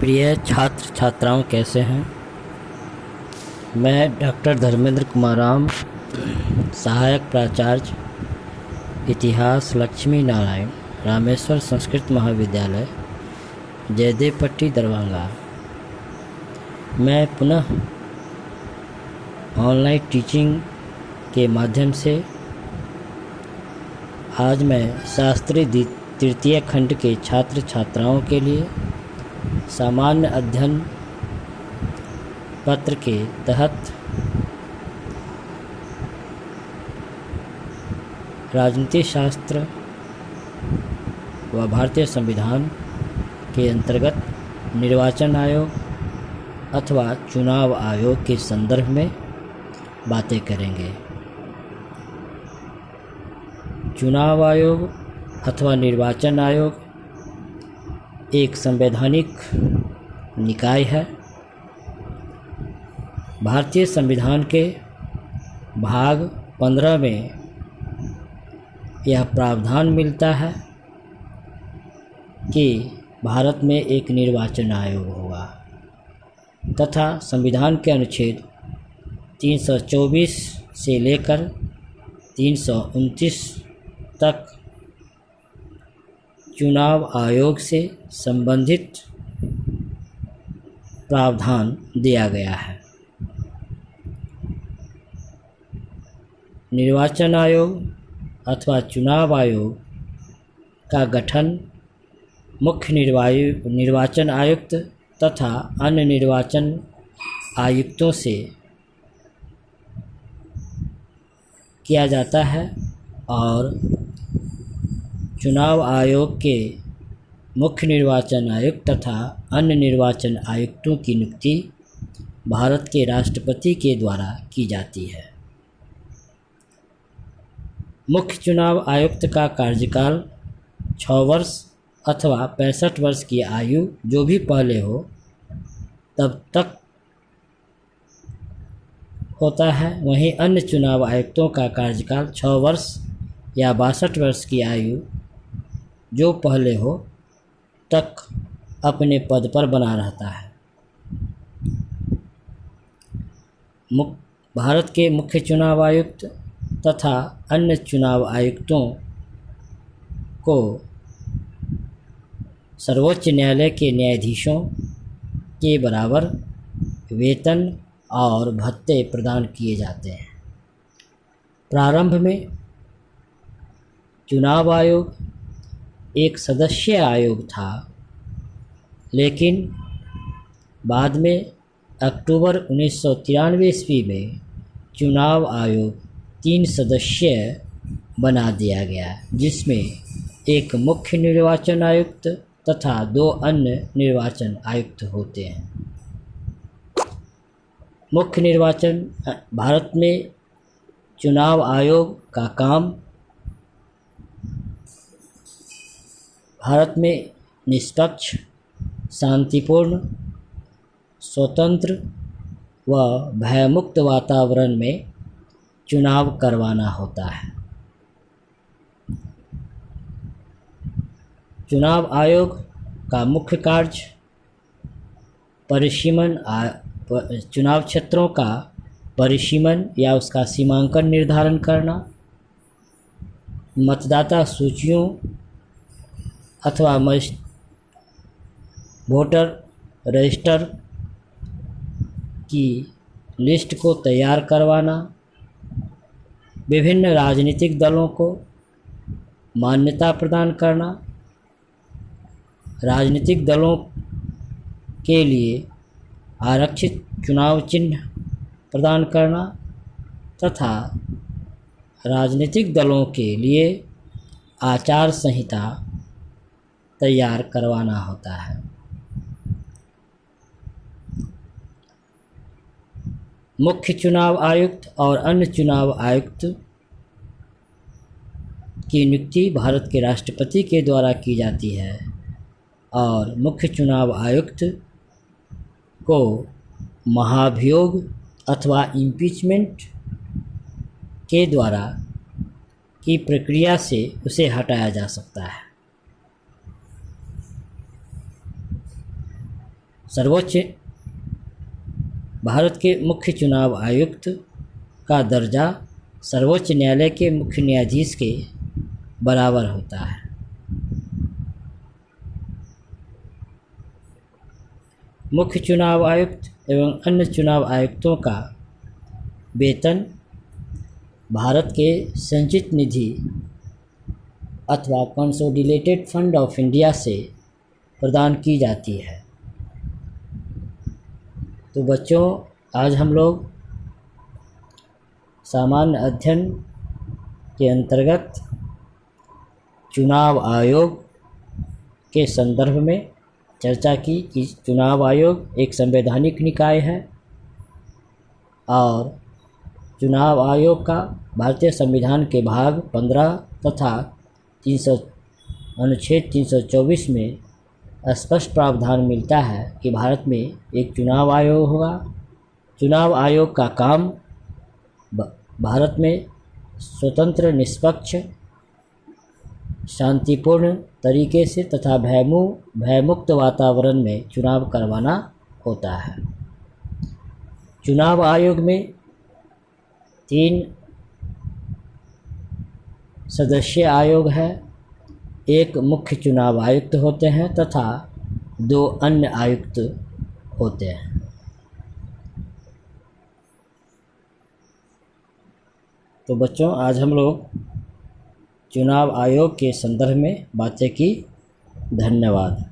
प्रिय छात्र छात्राओं, कैसे हैं। मैं डॉक्टर धर्मेंद्र कुमार राम, सहायक प्राचार्य इतिहास लक्ष्मी नारायण रामेश्वर संस्कृत महाविद्यालय, जयदेवपट्टी, दरभंगा। मैं पुनः ऑनलाइन टीचिंग के माध्यम से आज मैं शास्त्री तृतीय खंड के छात्र छात्राओं के लिए सामान्य अध्ययन पत्र के तहत राजनीति शास्त्र व भारतीय संविधान के अंतर्गत निर्वाचन आयोग अथवा चुनाव आयोग के संदर्भ में बातें करेंगे। चुनाव आयोग अथवा निर्वाचन आयोग एक संवैधानिक निकाय है। भारतीय संविधान के भाग 15 में यह प्रावधान मिलता है कि भारत में एक निर्वाचन आयोग होगा तथा संविधान के अनुच्छेद 324 से लेकर 329 तक चुनाव आयोग से संबंधित प्रावधान दिया गया है। निर्वाचन आयोग अथवा चुनाव आयोग का गठन मुख्य निर्वाचन आयुक्त तथा अन्य निर्वाचन आयुक्तों से किया जाता है और चुनाव आयोग के मुख्य निर्वाचन आयुक्त तथा अन्य निर्वाचन आयुक्तों की नियुक्ति भारत के राष्ट्रपति के द्वारा की जाती है। मुख्य चुनाव आयुक्त का कार्यकाल 6 वर्ष अथवा 65 वर्ष की आयु जो भी पहले हो तब तक होता है। वहीं अन्य चुनाव आयुक्तों का कार्यकाल 6 वर्ष या 62 वर्ष की आयु जो पहले हो तक अपने पद पर बना रहता है। भारत के मुख्य चुनाव आयुक्त तथा अन्य चुनाव आयुक्तों को सर्वोच्च न्यायालय के न्यायाधीशों के बराबर वेतन और भत्ते प्रदान किए जाते हैं। प्रारंभ में चुनाव आयोग एक सदस्यीय आयोग था, लेकिन बाद में अक्टूबर 1993 ईस्वी में चुनाव आयोग 3 सदस्यीय बना दिया गया, जिसमें एक मुख्य निर्वाचन आयुक्त तथा 2 अन्य निर्वाचन आयुक्त होते हैं। मुख्य निर्वाचन भारत में चुनाव आयोग का काम भारत में निष्पक्ष, शांतिपूर्ण, स्वतंत्र व भयमुक्त वातावरण में चुनाव करवाना होता है। चुनाव आयोग का मुख्य कार्य चुनाव क्षेत्रों का परिसीमन या उसका सीमांकन निर्धारण करना, मतदाता सूचियों अथवा वोटर रजिस्टर की लिस्ट को तैयार करवाना, विभिन्न राजनीतिक दलों को मान्यता प्रदान करना, राजनीतिक दलों के लिए आरक्षित चुनाव चिन्ह प्रदान करना तथा राजनीतिक दलों के लिए आचार संहिता तैयार करवाना होता है। मुख्य चुनाव आयुक्त और अन्य चुनाव आयुक्त की नियुक्ति भारत के राष्ट्रपति के द्वारा की जाती है और मुख्य चुनाव आयुक्त को महाभियोग अथवा इम्पीचमेंट के द्वारा की प्रक्रिया से उसे हटाया जा सकता है। सर्वोच्च भारत के मुख्य चुनाव आयुक्त का दर्जा सर्वोच्च न्यायालय के मुख्य न्यायाधीश के बराबर होता है। मुख्य चुनाव आयुक्त एवं अन्य चुनाव आयुक्तों का वेतन भारत के संचित निधि अथवा कंसोलिडेटेड फंड ऑफ इंडिया से प्रदान की जाती है। तो बच्चों, आज हम लोग सामान्य अध्ययन के अंतर्गत चुनाव आयोग के संदर्भ में चर्चा की कि चुनाव आयोग एक संवैधानिक निकाय है और चुनाव आयोग का भारतीय संविधान के भाग 15 तथा अनुच्छेद 324 में स्पष्ट प्रावधान मिलता है कि भारत में एक चुनाव आयोग होगा। चुनाव आयोग का काम भारत में स्वतंत्र, निष्पक्ष, शांतिपूर्ण तरीके से तथा भयमुक्त वातावरण में चुनाव करवाना होता है। चुनाव आयोग में 3 सदस्यीय आयोग है, एक मुख्य चुनाव आयुक्त होते हैं तथा 2 अन्य आयुक्त होते हैं। तो बच्चों, आज हम लोग चुनाव आयोग के संदर्भ में बातें की। धन्यवाद।